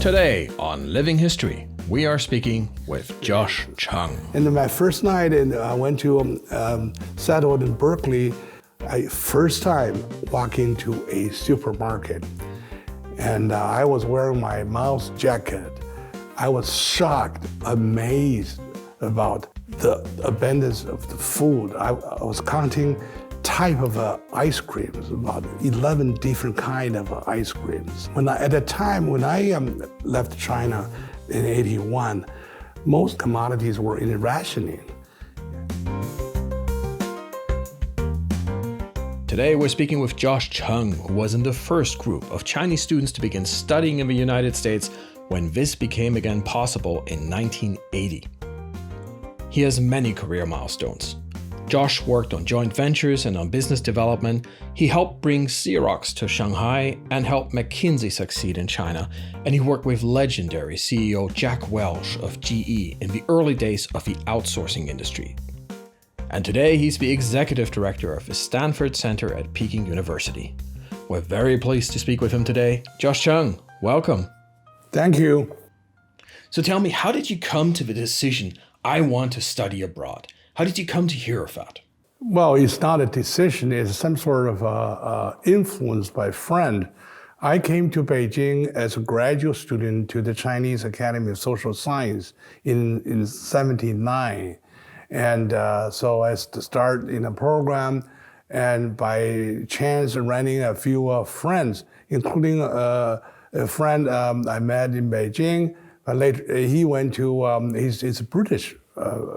Today on Living History, we are speaking with Josh Cheng. And my first night, I went to settled in Berkeley. First time walking to a supermarket, and I was wearing my mouse jacket. I was shocked, amazed about the abundance of the food. I was counting type of ice creams, about 11 different kind of ice creams. At the time when I left China in '81, most commodities were in rationing. Today we're speaking with Josh Cheng, who was in the first group of Chinese students to begin studying in the United States when this became again possible in 1980. He has many career milestones. Josh worked on joint ventures and on business development. He helped bring Xerox to Shanghai and helped McKinsey succeed in China. And he worked with legendary CEO Jack Welch of GE in the early days of the outsourcing industry. And today he's the executive director of the Stanford Center at Peking University. We're very pleased to speak with him today. Josh Cheng, welcome. Thank you. So tell me, how did you come to the decision, I want to study abroad? How did you come to hear of that? Well, it's not a decision, it's some sort of influence by a friend. I came to Beijing as a graduate student to the Chinese Academy of Social Science in '79. And so I started in a program, and by chance running a few friends, including a friend I met in Beijing, but later he went to, he's a British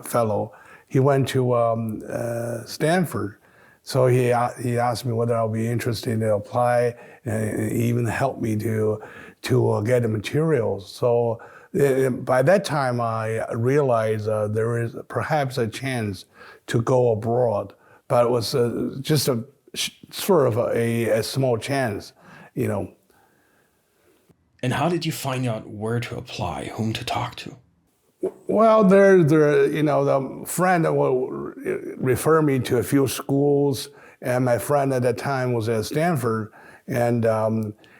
fellow. He went to Stanford, so he asked me whether I'll be interested to apply, and he even helped me to get the materials. So by that time, I realized there is perhaps a chance to go abroad, but it was just a sort of a small chance, you know. And how did you find out where to apply, whom to talk to? Well, the friend will refer me to a few schools, and my friend at that time was at Stanford, and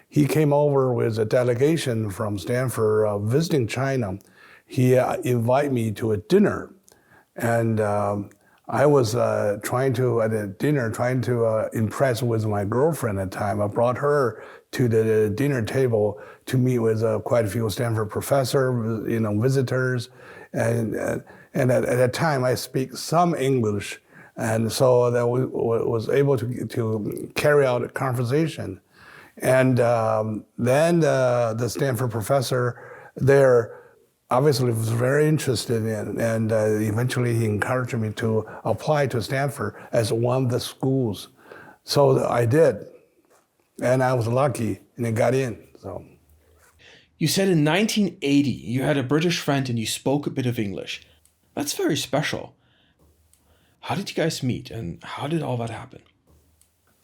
he came over with a delegation from Stanford visiting China. He invited me to a dinner, and I was trying to impress with my girlfriend at the time. I brought her to the dinner table to meet with quite a few Stanford professors, visitors, and at that time I speak some English, and so that we was able to carry out a conversation. And then the Stanford professor there obviously was very interested in, and eventually he encouraged me to apply to Stanford as one of the schools. So I did, and I was lucky, and I got in. So. You said in 1980 you had a British friend and you spoke a bit of English. That's very special. How did you guys meet, and how did all that happen?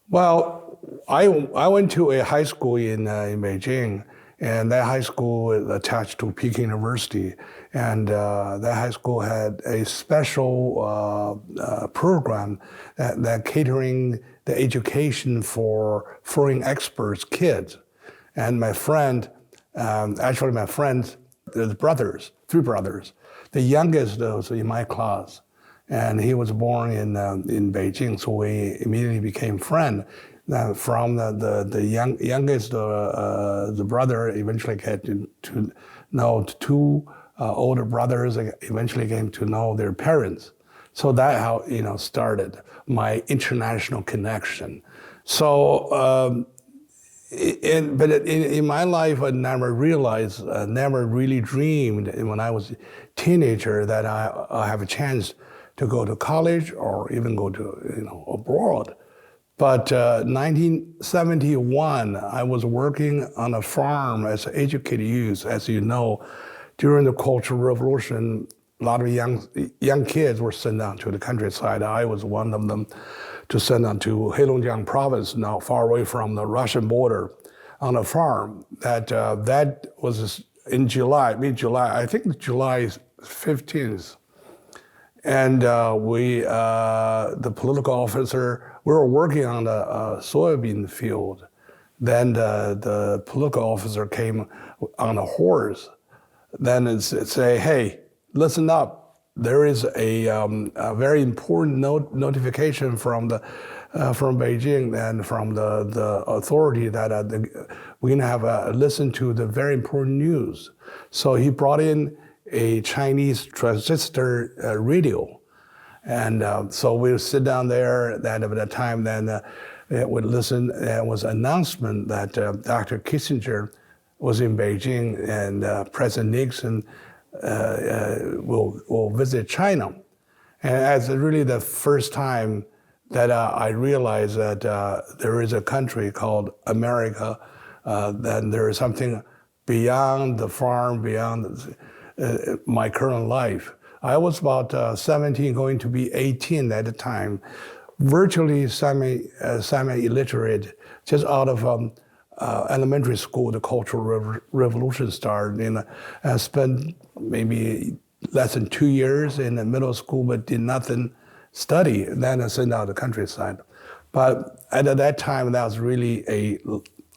Well, I went to a high school in Beijing, and that high school is attached to Peking University, and that high school had a special program that catering the education for foreign experts kids. And my friend, there's brothers, three brothers. The youngest was in my class, and he was born in Beijing, so we immediately became friends. From the youngest, the brother eventually got to know two older brothers. Eventually came to know their parents. So that how started my international connection. So, but in my life, I never realized, never really dreamed when I was a teenager that I have a chance to go to college or even go to abroad. But 1971, I was working on a farm as an educated youth. As you know, during the Cultural Revolution, a lot of young kids were sent out to the countryside. I was one of them to send out to Heilongjiang province, now far away from the Russian border, on a farm. That was in July, mid-July, I think July 15th. And the political officer, we were working on a soybean field Then the political officer came on a horse. Then it say, hey, listen up. There is a very important notification from Beijing and from the authority that we're gonna have listen to the very important news. So he brought in a Chinese transistor radio, and so we would sit down there. Then at that time, then would listen. There was an announcement that Dr. Kissinger was in Beijing and President Nixon will visit China. And as really the first time that I realized that there is a country called America, that there is something beyond the farm, beyond my current life. I was about 17, going to be 18 at the time, virtually semi-illiterate, just out of elementary school. The Cultural Revolution started, and I spent maybe less than 2 years in the middle school, but did nothing study. And then I sent out the countryside. But at that time, that was really a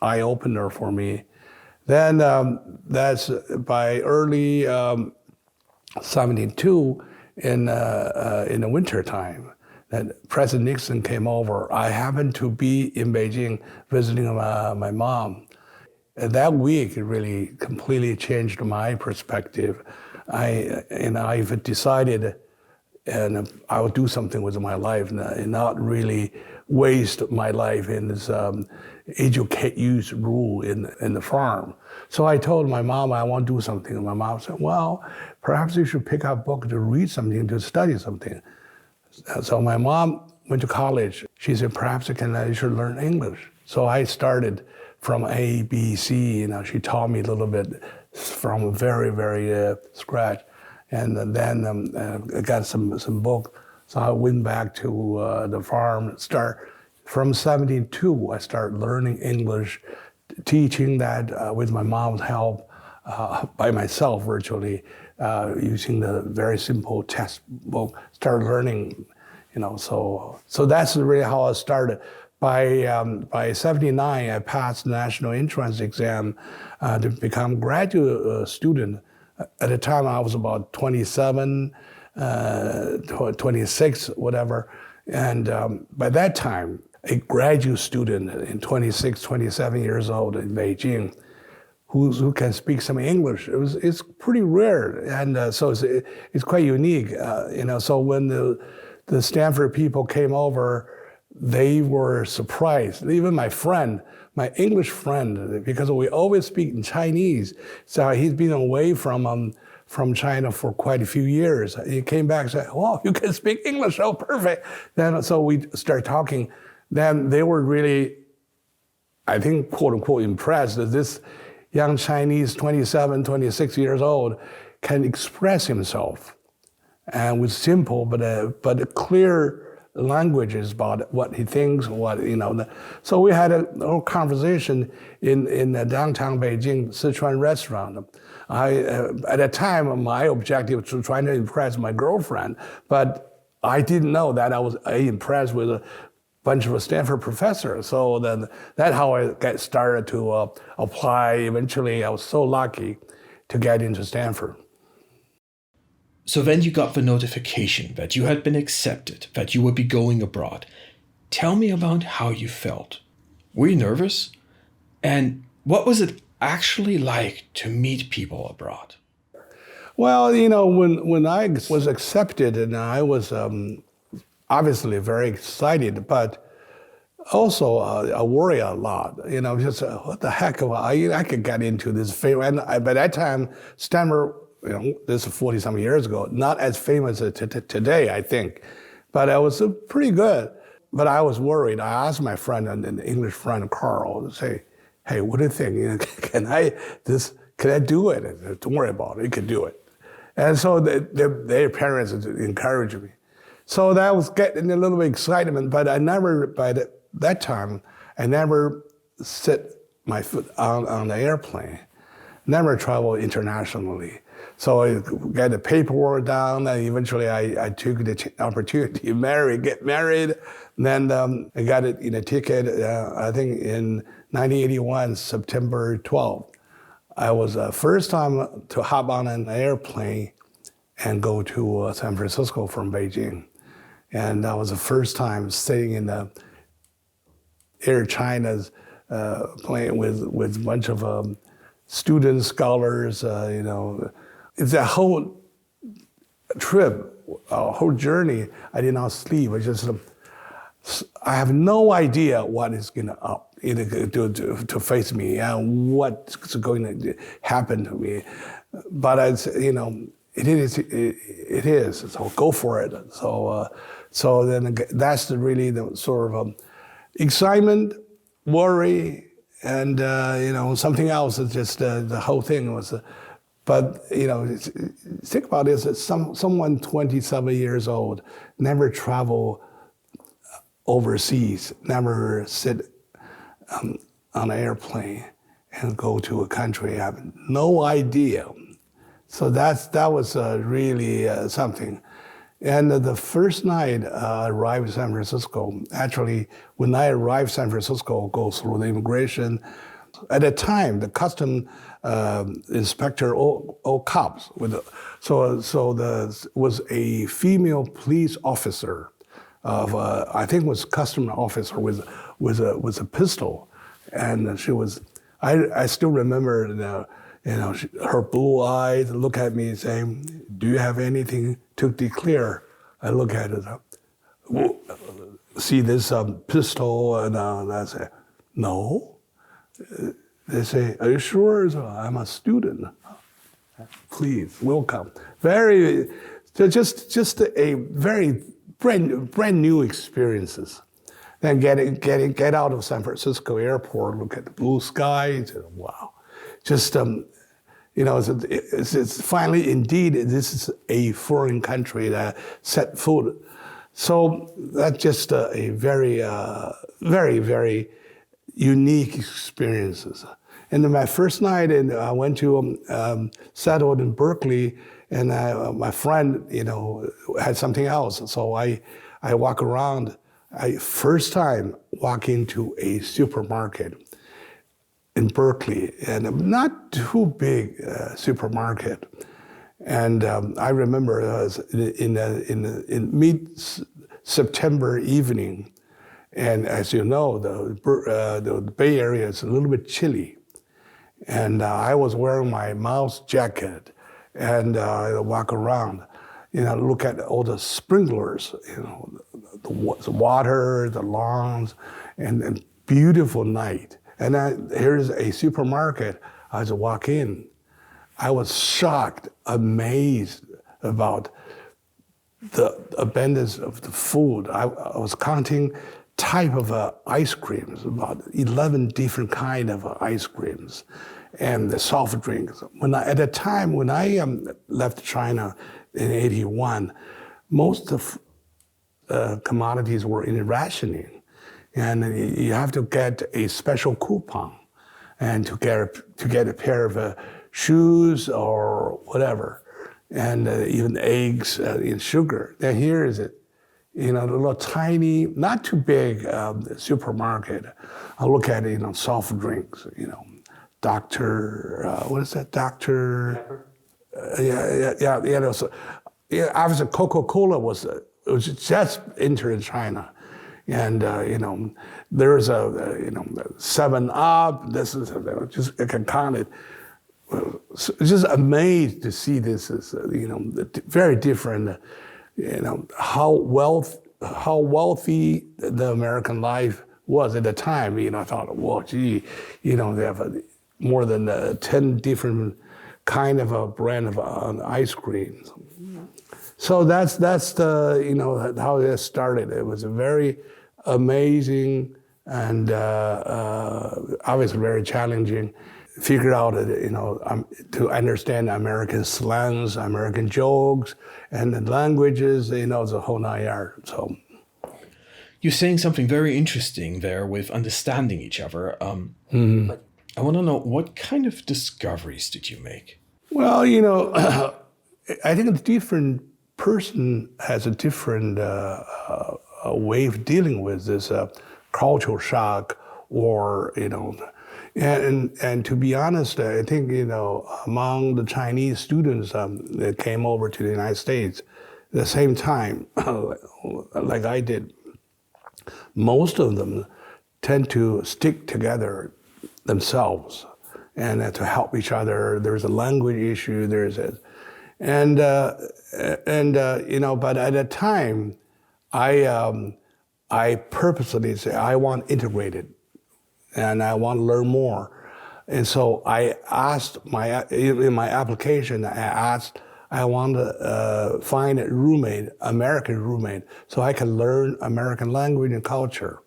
eye-opener for me. Then that's by early 72 in the winter time. That President Nixon came over. I happened to be in Beijing visiting my mom. And that week, it really completely changed my perspective. I've decided, and I would do something with my life, and not really waste my life in this educate use rule in the farm. So I told my mom I want to do something. And my mom said, well, perhaps you should pick up a book to read something, to study something. So my mom went to college. She said, perhaps you should learn English. So I started from A, B, C. She taught me a little bit from very, very scratch. And then I got some book. So I went back to the farm. From 72, I started learning English, teaching that with my mom's help, by myself virtually, using the very simple textbook, started learning, so that's really how I started. By 79, I passed the national entrance exam to become graduate student. At the time, I was about 27, 26, whatever. And by that time, a graduate student in 26, 27 years old in Beijing, who can speak some English, it's pretty rare, and so it's quite unique. So when the Stanford people came over, they were surprised. Even my English friend, because we always speak in Chinese, so he's been away from China for quite a few years. He came back and said, "Oh, you can speak English, oh, perfect." Then so we started talking. Then they were really, I think, quote unquote, impressed that this young Chinese, 27, 26 years old, can express himself, and with simple but clear languages about what he thinks, So we had a whole conversation in the downtown Beijing Sichuan restaurant. At the time, my objective was trying to impress my girlfriend, but I didn't know that I was impressed with a bunch of Stanford professors. So then that's how I got started to apply. Eventually, I was so lucky to get into Stanford. So then you got the notification that you had been accepted, that you would be going abroad. Tell me about how you felt. Were you nervous? And what was it actually like to meet people abroad? Well, when I was accepted, and I was obviously very excited, but also I worry a lot. Just what the heck? I could get into this field. And by that time, Stanford, this is 40-some years ago, not as famous as today, I think. But I was pretty good. But I was worried. I asked my friend, an English friend, Carl, to say, hey, what do you think? Can I do it? Don't worry about it. You can do it. And so their parents encouraged me. So that was getting a little bit excitement, but by that time, I never set my foot on the airplane. never traveled internationally. So I got the paperwork down, and eventually I took the opportunity to get married. And then I got a ticket, I think in 1981, September 12th. I was the first time to hop on an airplane and go to San Francisco from Beijing. And that was the first time sitting in the Air China's plane with a bunch of students, scholars, It's a whole trip, a whole journey. I did not sleep. I have no idea what is going to face me and what's going to happen to me. But it is. So go for it. So then that's really the sort of excitement, worry, and something else. Is just the whole thing was. But think about this: someone 27 years old, never travel overseas, never sit on an airplane and go to a country. I have no idea. So that was really something. And the first night I arrived in San Francisco, actually, when I arrived in San Francisco, go through the immigration. At the time, the custom inspector, all cops, was a female police officer of I think was custom officer with a pistol, and she was. I still remember her blue eyes look at me saying, "Do you have anything to declare?" I look at it, see this pistol, and I say, "No." They say, "Are you sure?" So, "I'm a student." "Please, welcome." Just a very brand new experiences. Then get out of San Francisco airport, look at the blue sky, wow. Just it's finally indeed this is a foreign country that set foot. So that's just a very very unique experiences. And then my first night, I went to settled in Berkeley, and my friend, had something else. So I walk around. First time walk into a supermarket in Berkeley, and a not too big supermarket. And I remember it was in mid-September evening. And as you know, the Bay Area is a little bit chilly. And I was wearing my mouse jacket, and I walk around, look at all the sprinklers, the water, the lawns, and beautiful night. And here's a supermarket. I just walk in. I was shocked, amazed about the abundance of the food. I was counting type of ice creams, about 11 different kind of ice creams, and the soft drinks. At the time when I left China in '81, most of commodities were in rationing, and you have to get a special coupon, and to get a pair of shoes or whatever, and even eggs and sugar. Then here is it. The little tiny, not too big supermarket. I look at it, soft drinks, Dr. What is that? Dr. Pepper? Obviously Coca-Cola was just entered China. And, there's a, 7-Up, this is, just, I can count it. So just amazed to see this as, very different, how wealthy the American life was at the time. I thought, well, gee, they have more than 10 different kind of a brand of ice creams. So that's the, how it started. It was a very amazing and obviously very challenging. Figured out, to understand American slangs, American jokes, and the languages, the whole 9 yards. So, you're saying something very interesting there with understanding each other. I want to know, what kind of discoveries did you make? Well, I think a different person has a different way of dealing with this cultural shock, or and to be honest, I think among the Chinese students that came over to the United States at the same time, like I did, most of them tend to stick together themselves and to help each other. There's a language issue. There's a, and but at the time, I purposely say I want integrated, and I want to learn more. And so I asked in my application, I want to find a roommate, American roommate, so I can learn American language and culture.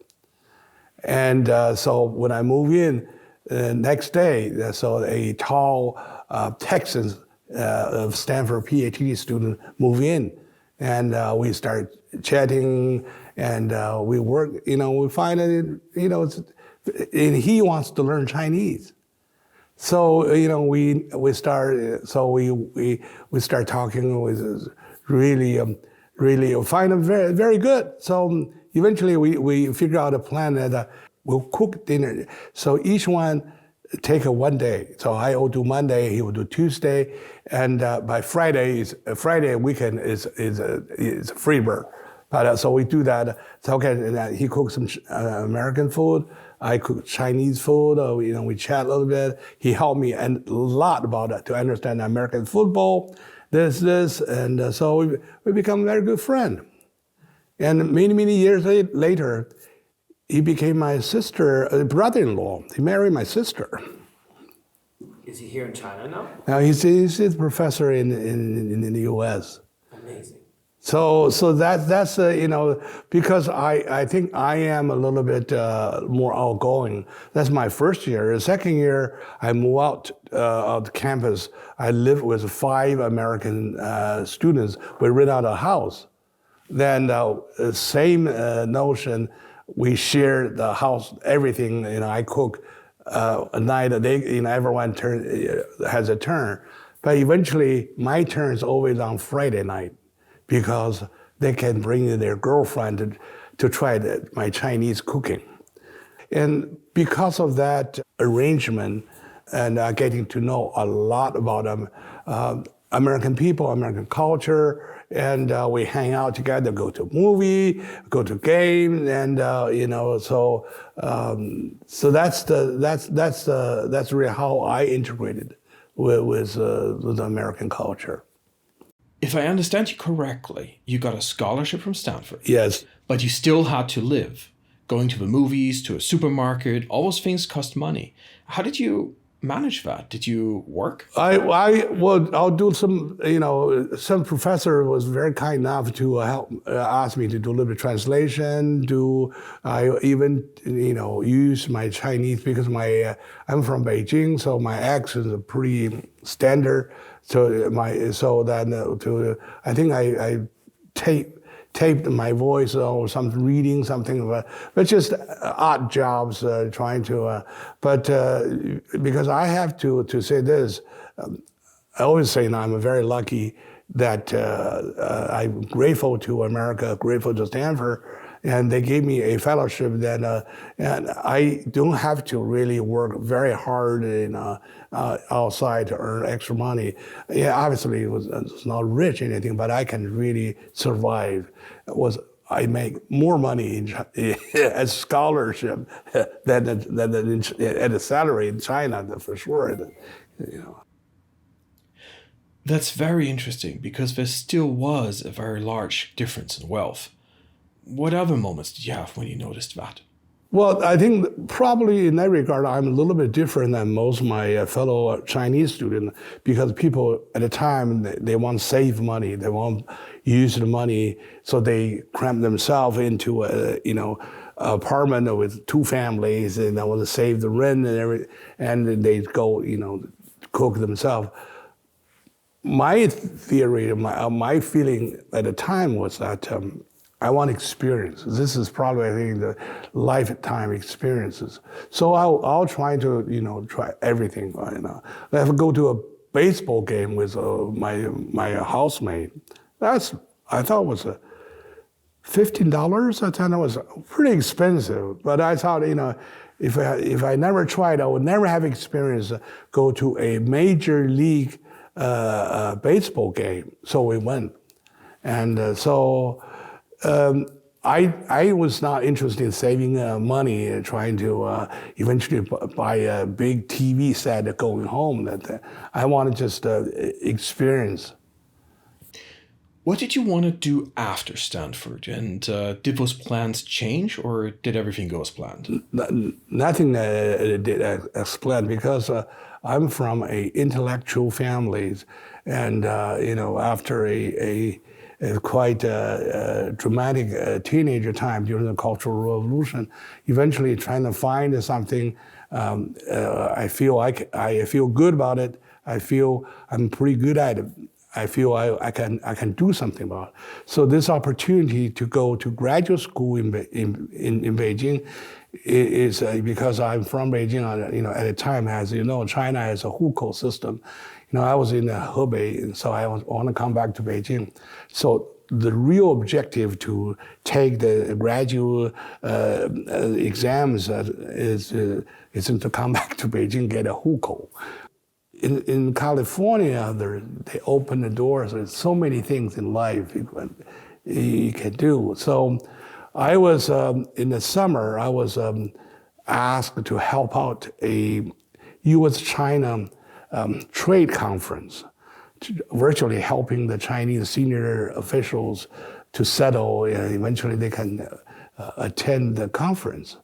And so when I move in, next day, so a tall Texan of Stanford PhD student move in, and we start chatting, and we work. We find that and he wants to learn Chinese. So we start. So we start talking. With really find him very very good. So eventually we figure out a plan that we'll cook dinner. So each one take a one day. So I will do Monday, he will do Tuesday, and by Friday weekend is a free bird. But so we do that. So okay, and he cooks some American food. I cook Chinese food. We chat a little bit. He helped me a lot about that to understand American football. This, and so we become a very good friend. And many years later, he became my brother-in-law. He married my sister. Is he here in China now? Now he's a professor in the U.S. Amazing. So that's because I think I am a little bit more outgoing. That's my first year. The second year, I moved out of the campus. I lived with 5 American students. We rent out a house. Then same notion. We share the house, everything. I cook a night a day. Everyone has a turn. But eventually, my turn is always on Friday night, because they can bring in their girlfriend to try my Chinese cooking. And because of that arrangement and getting to know a lot about American people, American culture, and we hang out together, go to movie, go to games, and so that's really how I integrated with the American culture. If I understand you correctly, you got a scholarship from Stanford. Yes. But you still had to live. Going to the movies, to a supermarket, all those things cost money. How did you manage that? Did you work? I'll do some, some professor was very kind enough to help, ask me to do a little bit of translation, I even, use my Chinese, because I'm from Beijing, so my accent is pretty standard. So I think I taped my voice or something, reading something, but just odd jobs trying to. But because I have to say this, I always say now I'm very lucky that I'm grateful to America, grateful to Stanford, and they gave me a fellowship that, and I don't have to really work very hard outside to earn extra money. Yeah, obviously it's not rich or anything, but I can really survive. I make more money as scholarship than at a salary in China, for sure. That's very interesting, because there still was a very large difference in wealth. What other moments did you have when you noticed that? Well, I think probably in that regard, I'm a little bit different than most of my fellow Chinese students, because people at the time, they want to save money. They want to use the money, so they cramp themselves into a apartment with 2 families, and they want to save the rent and everything, and they go, cook themselves. My theory, my feeling at the time was that I want experience. This is probably, I think, the lifetime experiences. So I'll try to, try everything. I have to go to a baseball game with my housemate. I thought was $15. I thought it was pretty expensive. But I thought, if I never tried, I would never have experience go to a major league baseball game. So we went, and I was not interested in saving money and trying to eventually buy a big TV set going home. That I wanted just experience. What did you want to do after Stanford? And did those plans change, or did everything go as planned? Nothing did as planned, because I'm from a intellectual families, and after a quite dramatic teenager time during the Cultural Revolution, eventually trying to find something. I feel good about it. I feel I'm pretty good at it. I feel I can do something about it. So this opportunity to go to graduate school in Beijing is because I'm from Beijing. At the time, as you know, China has a hukou system. I was in Hebei, and so I want to come back to Beijing. So the real objective to take the graduate exams isn't to come back to Beijing, get a hukou. In California, they open the doors. There's so many things in life you can do. So I was, in the summer, I was asked to help out a U.S.-China trade conference, virtually helping the Chinese senior officials to settle, and eventually they can attend the conference.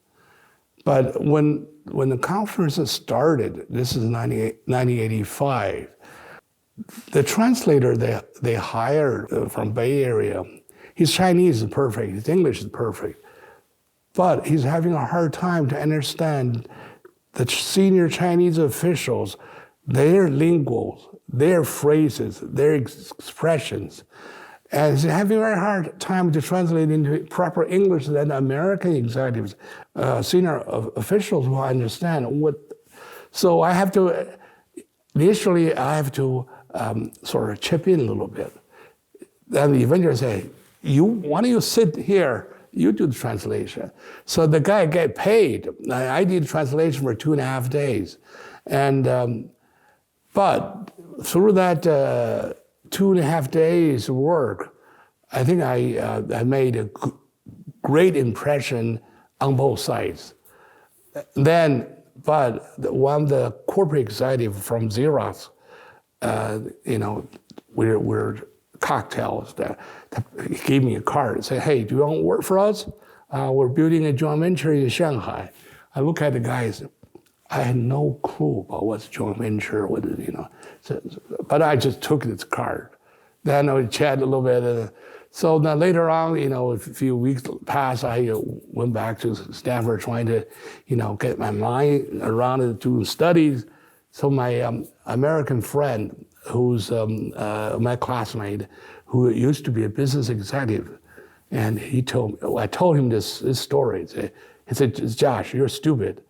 But when the conference started, this is 1985, the translator they hired from Bay Area, his Chinese is perfect, his English is perfect, but he's having a hard time to understand the senior Chinese officials, their linguals, their phrases, their expressions. And he's having a very hard time to translate into proper English that American executives, senior officials will understand what. So I have to, initially I have to sort of chip in a little bit. Then eventually say, why don't you sit here, you do the translation. So the guy get paid. I did translation for 2.5 days. And, but through that 2.5 days work, I think I made a great impression on both sides. Then, but one of the corporate executive from Xerox, we're cocktails. He gave me a card and said, "Hey, do you want to work for us? We're building a joint venture in Shanghai." I look at the guys. I had no clue about what's joint venture, but I just took this card. Then we chatted a little bit. So then later on, a few weeks passed, I went back to Stanford trying to, get my mind around it, doing studies. So my American friend, who's my classmate, who used to be a business executive, and I told him this story. He said, "Josh, you're stupid.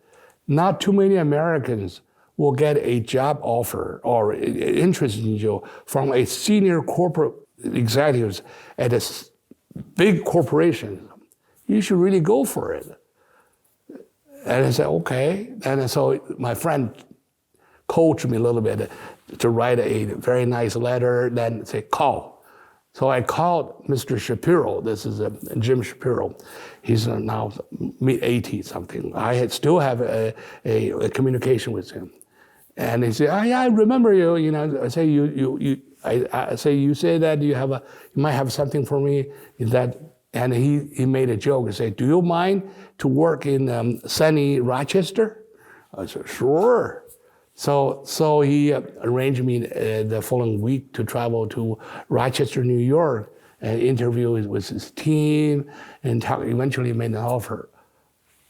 Not too many Americans will get a job offer or interest in you from a senior corporate executives at a big corporation. You should really go for it." And I said, okay. And so my friend coached me a little bit to write a very nice letter, then say, call. So I called Mr. Shapiro. This is Jim Shapiro. He's now mid-80s something. I still have a communication with him. And he said, "Oh, yeah, I remember you. I say I say you say that you might have something for me." And he made a joke and said, "Do you mind to work in sunny Rochester?" I said, "Sure." So he arranged me the following week to travel to Rochester, New York, and interview with his team, and eventually made an offer.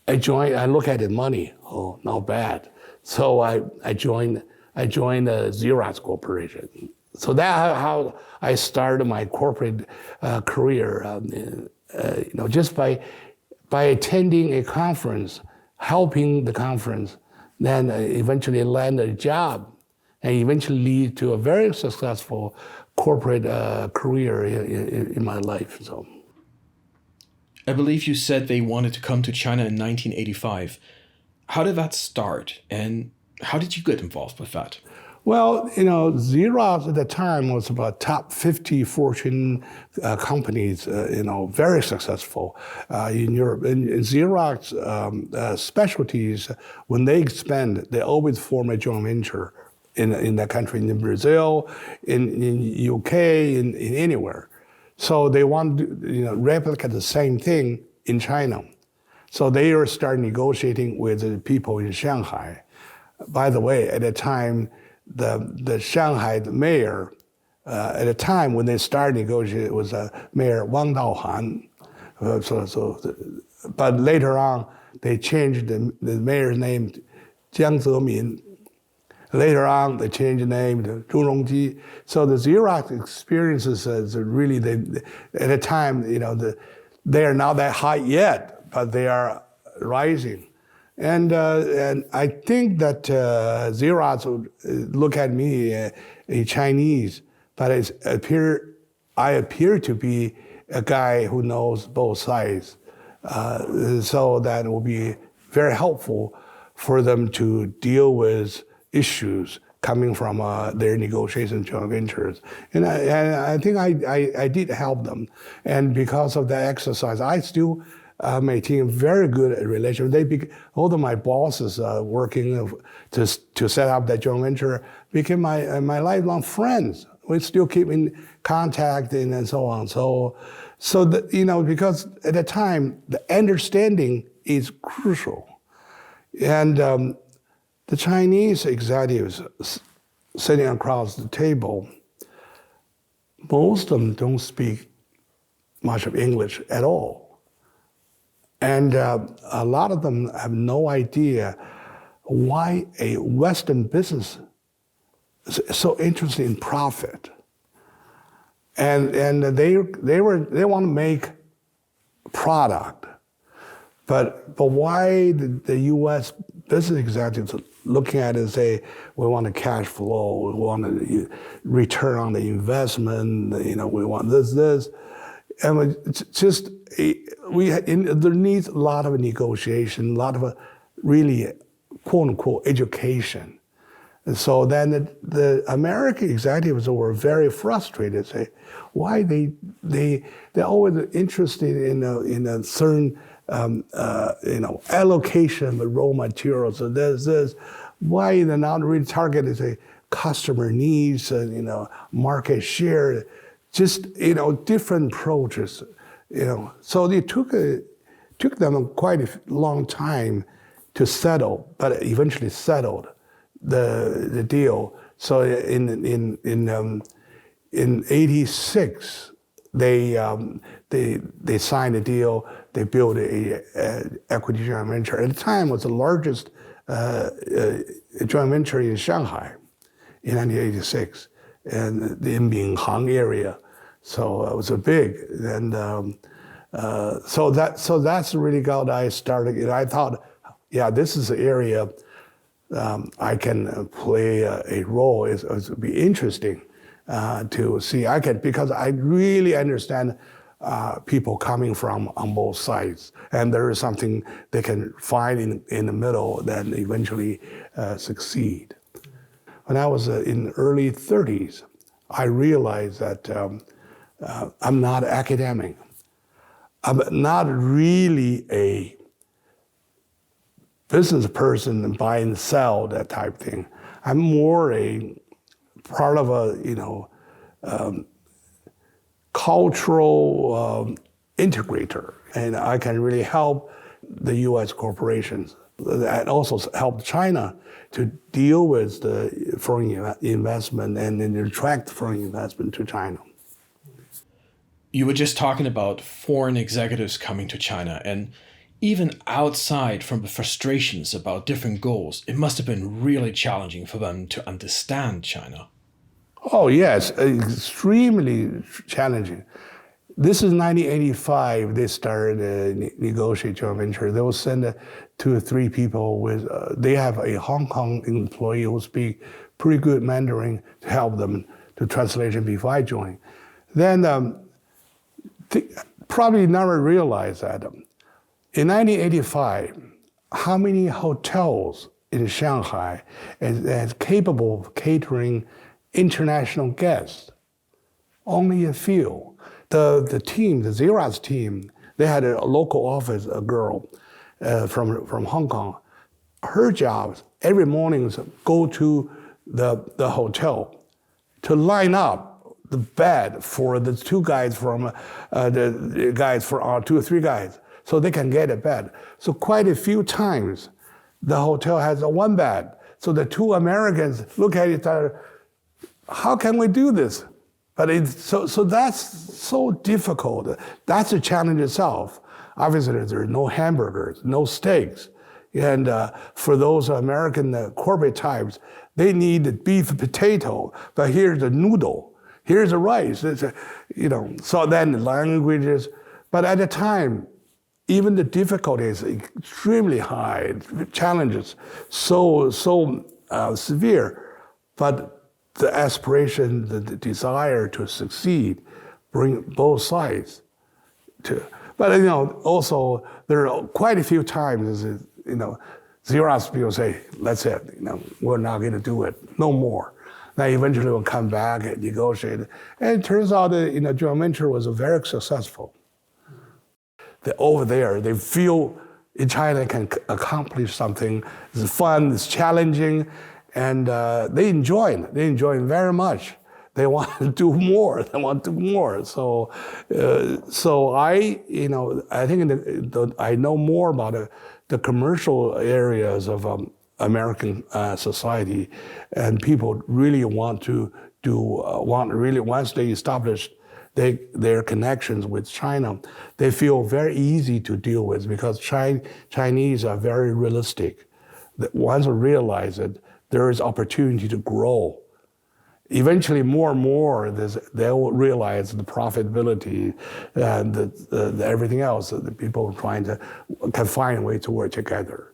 I look at the money. Oh, not bad. So I joined the Xerox Corporation. So that's how I started my corporate career just by attending a conference, helping the conference, then eventually land a job, and eventually lead to a very successful corporate career in my life. So, I believe you said they wanted to come to China in 1985. How did that start, and how did you get involved with that? Well, Xerox at the time was about top 50 Fortune companies, very successful in Europe. And Xerox specialties, when they expand, they always form a joint venture in that country, in Brazil, in UK, in anywhere. So they want to replicate the same thing in China. So they are starting negotiating with the people in Shanghai. By the way, at the time, the Shanghai mayor, at the time when they started negotiating, it was Mayor Wang Daohan. But later on, they changed the mayor's name to Jiang Zemin. Later on, they changed the name to Zhu Rongji. So the Xerox experiences is really, at the time, they are not that high yet, but they are rising. And I think that Xerox would look at me, a Chinese, but I appear to be a guy who knows both sides. So that will be very helpful for them to deal with issues coming from their negotiation joint ventures. And I think I did help them. And because of that exercise, I still maintain a very good relation. All of my bosses working to set up that joint venture became my lifelong friends. We still keep in contact and so on. So because at the time, the understanding is crucial. And the Chinese executives sitting across the table, most of them don't speak much of English at all. And a lot of them have no idea why a Western business is so interested in profit. And they want to make product, but why the U.S. business executives looking at it and say, we want a cash flow, we want a return on the investment, we want this. And it's just, there needs a lot of negotiation, a lot of really, quote unquote, education. And so then the American executives were very frustrated, say, why they're always interested in a certain allocation of raw materials. So there's this, why they're not really targeted to customer needs and market share, just different approaches. So it took them quite a long time to settle, but eventually settled the deal. So in '86, they signed a deal. They built a equity joint venture. At the time, it was the largest joint venture in Shanghai in 1986, and the Binhang area. So it was a big, and so that's really how I started. And I thought, yeah, this is an area I can play a role. It would be interesting to see. Because I really understand people coming from on both sides, and there is something they can find in the middle that eventually succeed. When I was in the early 30s, I realized that I'm not academic. I'm not really a business person and buy and sell, that type thing. I'm more a part of a cultural integrator, and I can really help the U.S. corporations and also help China to deal with the foreign investment and then attract foreign investment to China. You were just talking about foreign executives coming to China, and even outside from the frustrations about different goals, it must have been really challenging for them to understand China. Oh yes, extremely challenging. This is 1985. They started negotiate joint venture. They will send 2 or 3 people with. They have a Hong Kong employee who speak pretty good Mandarin to help them to translation before I joined. Then probably never realized that in 1985, how many hotels in Shanghai is capable of catering international guests? Only a few. The team, the Xerox team, they had a local office, a girl from Hong Kong. Her job every morning is go to the hotel to line up the bed for the 2 guys from the guys for 2 or 3 guys, so they can get a bed. So quite a few times, the hotel has 1 bed. So the 2 Americans look at each other. How can we do this? But so that's so difficult. That's a challenge itself. Obviously, there are no hamburgers, no steaks. And for those American corporate types, they need beef potato, but here's the noodle, here's the rice. It's so then the languages. But at the time, even the difficulty is extremely high, challenges so severe. But the aspiration, the desire to succeed, bring both sides to. But also there are quite a few times, Xerox people say, "That's it. We're not going to do it. No more." Now eventually we'll come back and negotiate, and it turns out that joint venture was very successful. Over there, they feel in China can accomplish something. It's fun. It's challenging. And they enjoy it. They enjoy it very much. They want to do more. They want to do more. So I think I know more about the commercial areas of American society, and people really want to do. Once they establish their connections with China, they feel very easy to deal with because Chinese are very realistic. Once they realize it, there is opportunity to grow. Eventually, more and more, they will realize the profitability and everything else that the people can find a way to work together.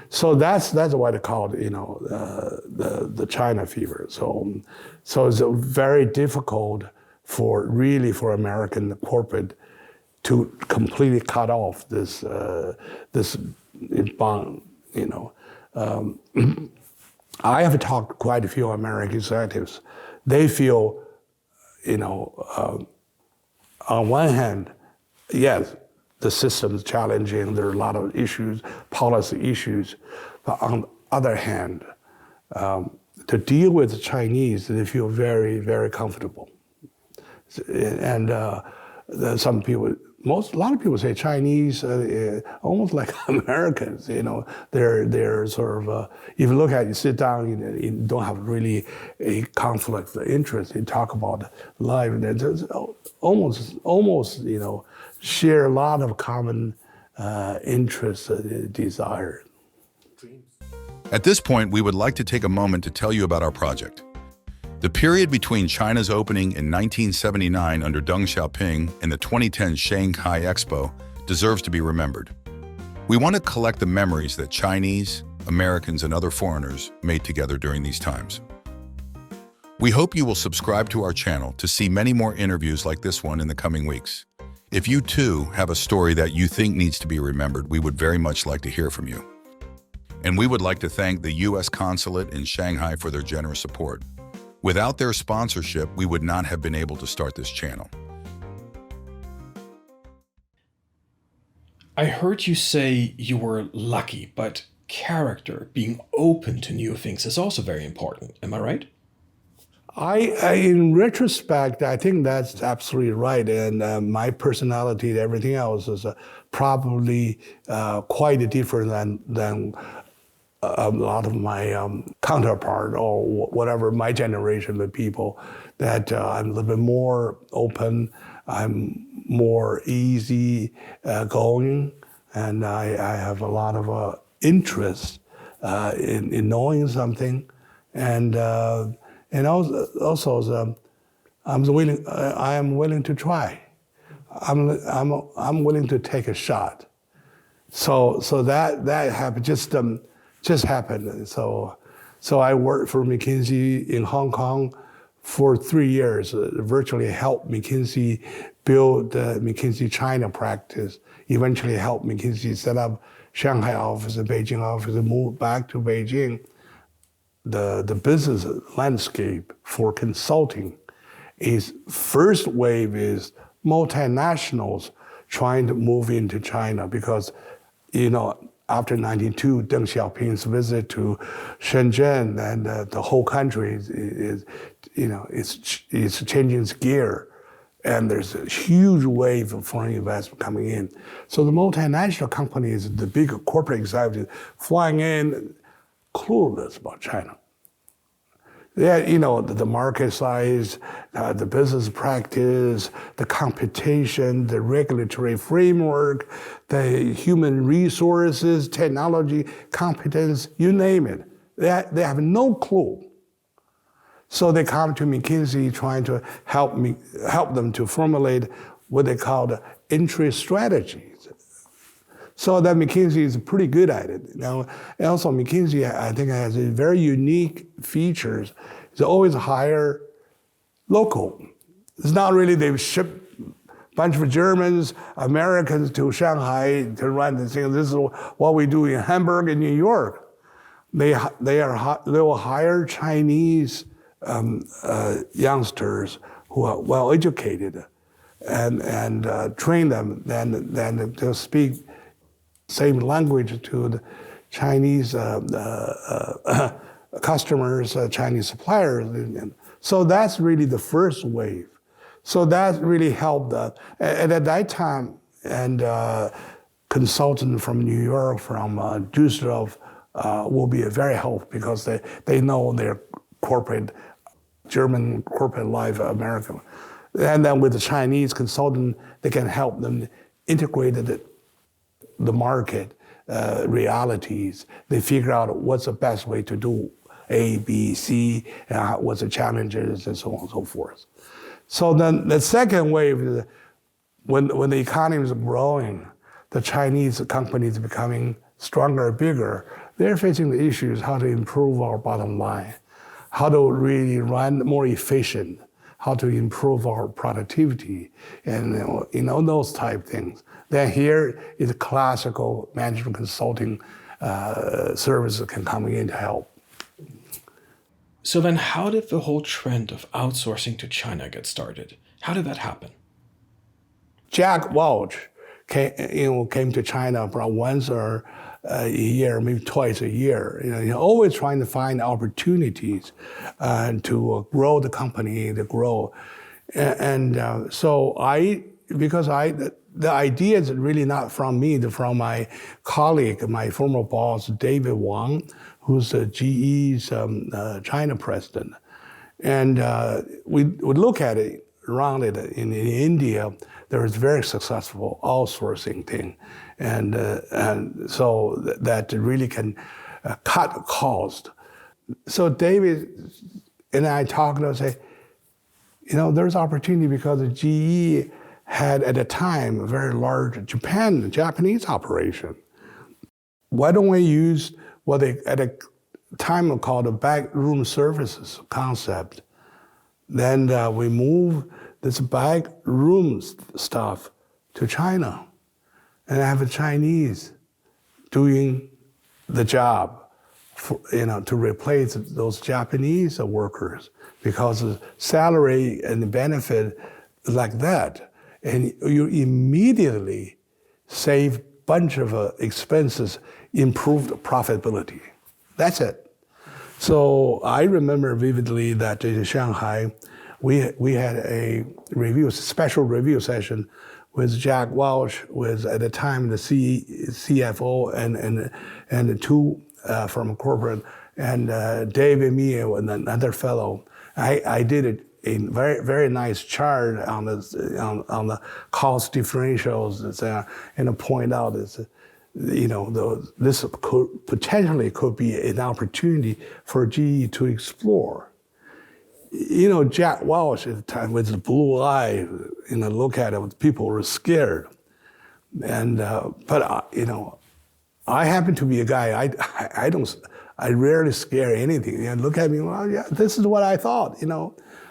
So that's what they call it, the China fever. So it's very difficult for American corporate to completely cut off this bond. I have talked to quite a few American executives. They feel, on one hand, yes, the system is challenging. There are a lot of issues, policy issues. But on the other hand, to deal with the Chinese, they feel very, very comfortable. And some people, a lot of people say Chinese, almost like Americans. They're sort of. If you look at, you sit down, you don't have really a conflict of interest. You talk about life, and there's almost, share a lot of common interests, desire. At this point, we would like to take a moment to tell you about our project. The period between China's opening in 1979 under Deng Xiaoping and the 2010 Shanghai Expo deserves to be remembered. We want to collect the memories that Chinese, Americans, and other foreigners made together during these times. We hope you will subscribe to our channel to see many more interviews like this one in the coming weeks. If you too have a story that you think needs to be remembered, we would very much like to hear from you. And we would like to thank the U.S. Consulate in Shanghai for their generous support. Without their sponsorship, we would not have been able to start this channel. I heard you say you were lucky, but character, being open to new things, is also very important. Am I right? In retrospect, I think that's absolutely right. And my personality and everything else is probably quite different than a lot of my counterpart or whatever, my generation of people, that I'm a little bit more open, I'm more easy going, and I have a lot of interest in knowing something, and also I am willing to try. I'm willing to take a shot. So that happened, just happened. So I worked for McKinsey in Hong Kong for 3 years, virtually helped McKinsey build the McKinsey China practice, eventually helped McKinsey set up Shanghai office, the Beijing office, and moved back to Beijing. The business landscape for consulting is first wave is multinationals trying to move into China because, after 92, Deng Xiaoping's visit to Shenzhen, and the whole country is changing its gear, and there's a huge wave of foreign investment coming in. So the multinational companies, the big corporate executives, flying in, clueless about China. Yeah, the market size, the business practice, the competition, the regulatory framework, the human resources, technology, competence, you name it. They have no clue. So they come to McKinsey trying to help them to formulate what they call the entry strategies. So that McKinsey is pretty good at it. Now, also McKinsey, I think, has a very unique features. They always hire local. It's not really they ship a bunch of Germans, Americans to Shanghai to run the thing. This is what we do in Hamburg and New York. They will hire Chinese youngsters who are well educated and train them. Then they'll speak same language to the Chinese customers, Chinese suppliers. And so that's really the first wave. So that really helped. And at that time, and consultant from New York, from Düsseldorf, will be very helpful because they know their German corporate life, American. And then with the Chinese consultant, they can help them integrate the market realities. They figure out what's the best way to do A, B, C, and what's the challenges, and so on and so forth. So then the second wave is when the economy is growing, the Chinese companies are becoming stronger and bigger. They're facing the issues how to improve our bottom line, how to really run more efficient, how to improve our productivity, and those type things. Then here is classical management consulting services can come in to help. So then how did the whole trend of outsourcing to China get started? How did that happen? Jack Welch came to China about once or a year, maybe twice a year. He's always trying to find opportunities to grow the company, to grow. So the idea is really not from me, it's from my colleague, my former boss, David Wang, who's GE's China president. And we would look at it, around it in India. There is very successful outsourcing thing. And so that really can cut cost. So David and I talked and say, there's opportunity because the GE had at the time a very large Japanese operation. Why don't we use what they at the time called the backroom services concept? Then we move this backroom stuff to China and have a Chinese doing the job to replace those Japanese workers because the salary and the benefit is like that. And you immediately save a bunch of expenses, improved profitability. That's it. So I remember vividly that in Shanghai, we had a special review session with Jack Welch, was at the time the CFO and the two from corporate, and David Mio and another fellow. I did a very, very nice chart on the cost differentials and point out this could potentially be an opportunity for GE to explore. Jack Welch at the time with the blue eye, look at it, people were scared. And but I happen to be a guy. I rarely scare anything. Look at me. Well, yeah, this is what I thought.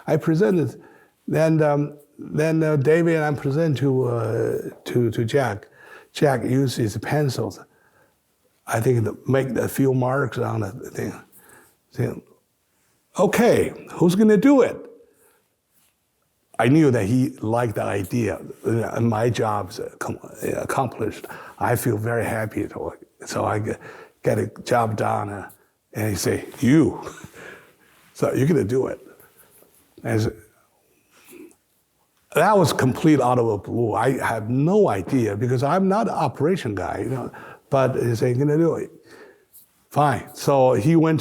I presented. Then David and I present to Jack. Jack used his pencils. I think to make a few marks on the thing. Saying, okay, who's going to do it? I knew that he liked the idea, and my job's accomplished. I feel very happy. So I get a job done, and he say, you. So you're going to do it. That was complete out of the blue. I have no idea because I'm not an operation guy, but he said, you're going to do it. Fine. So he went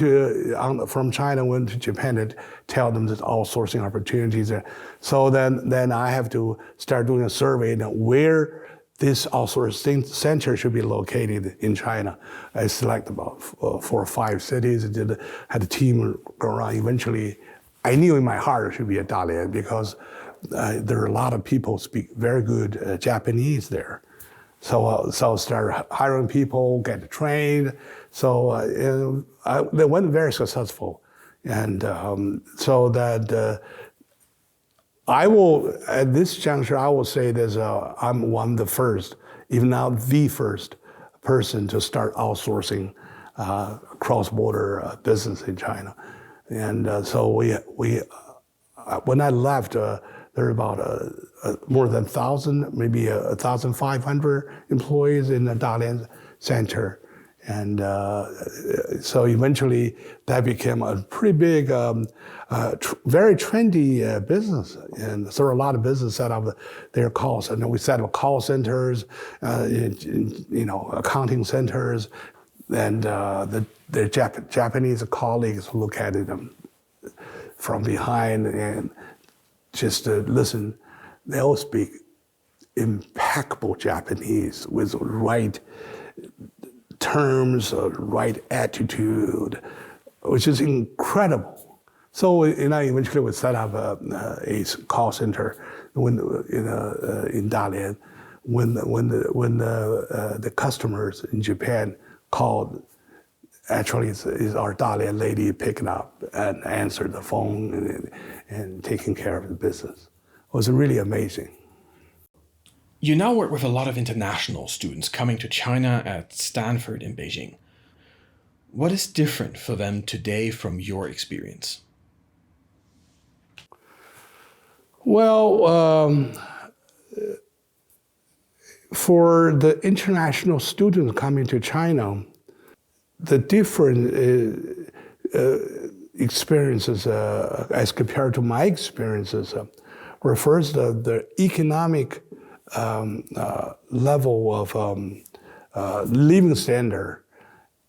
from China, went to Japan to tell them there's outsourcing opportunities there. So then I have to start doing a survey where this outsourcing center should be located in China. I select about 4 or 5 cities. Had a team go around. Eventually, I knew in my heart it should be at Dalian because there are a lot of people speak very good Japanese there. So start hiring people, get trained. So they went very successful, and so that I will at this juncture I will say that I'm one of the first, if not the first, person to start outsourcing cross-border business in China, and so we when I left. There are about more than 1,000, maybe 1,500 employees in the Dalian center. And so eventually that became a pretty big, very trendy business. And so a lot of business set up their calls. And we set up call centers, accounting centers, and their Japanese colleagues look at them from behind and just listen. They all speak impeccable Japanese with right terms, right attitude, which is incredible. So eventually we set up a call center in Dalian. When the customers in Japan called, actually is our Dalian lady picking up and answered the phone and taking care of the business. It was really amazing. You now work with a lot of international students coming to China at Stanford and Beijing. What is different for them today from your experience? Well, for the international students coming to China, the different experiences as compared to my experiences were first the economic level of living standard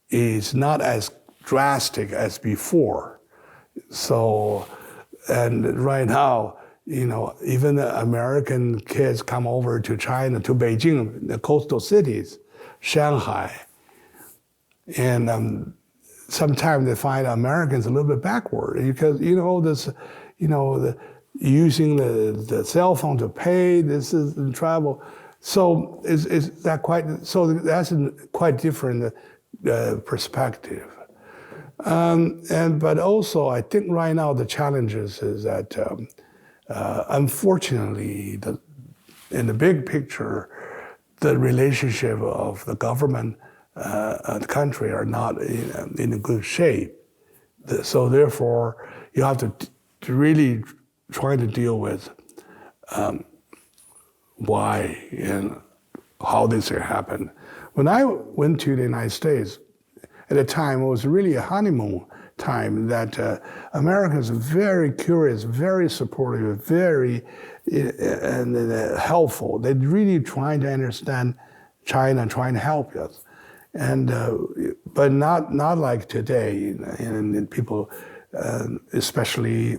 is not as drastic as before. So, and right now, even the American kids come over to China, to Beijing, the coastal cities, Shanghai, and sometimes they find Americans a little bit backward because using the cell phone to pay. This is in travel, so is that quite? So that's a quite different perspective. But also, I think right now the challenges is that unfortunately, in the big picture, the relationship of the government and the country are not in a good shape. So therefore, you have to really try to deal with why and how this happened. When I went to the United States, at the time, it was really a honeymoon time that Americans are very curious, very supportive, very helpful. They're really trying to understand China and trying to help us. And but not like today, and people, especially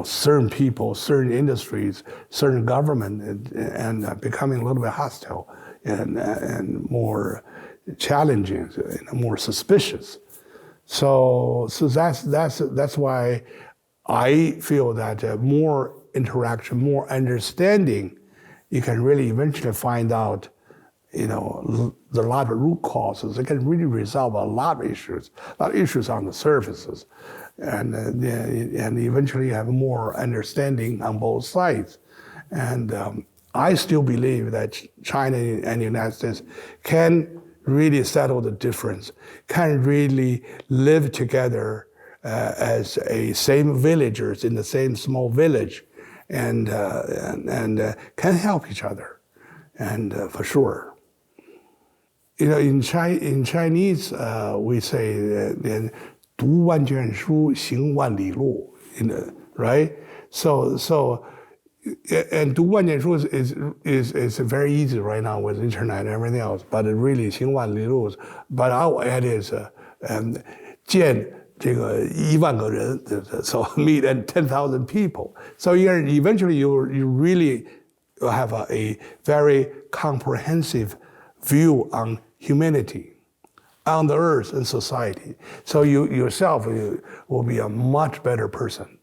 certain people, certain industries, certain government, and becoming a little bit hostile and more challenging, more suspicious. So that's why I feel that more interaction, more understanding, you can really eventually find out, the lot of root causes. It can really resolve a lot of issues on the surfaces, and eventually have more understanding on both sides. And I still believe that China and the United States can really settle the difference, can really live together as a same villagers in the same small village, and can help each other, and for sure. In Chinese, we say 读万卷书，行万里路, right? So and 读万卷书 is very easy right now with internet and everything else, but it really 行万里路. But our add is 见这个1万个人, so meet 10,000 people. So eventually you really have a very comprehensive view on humanity, on the earth and society. So you yourself will be a much better person.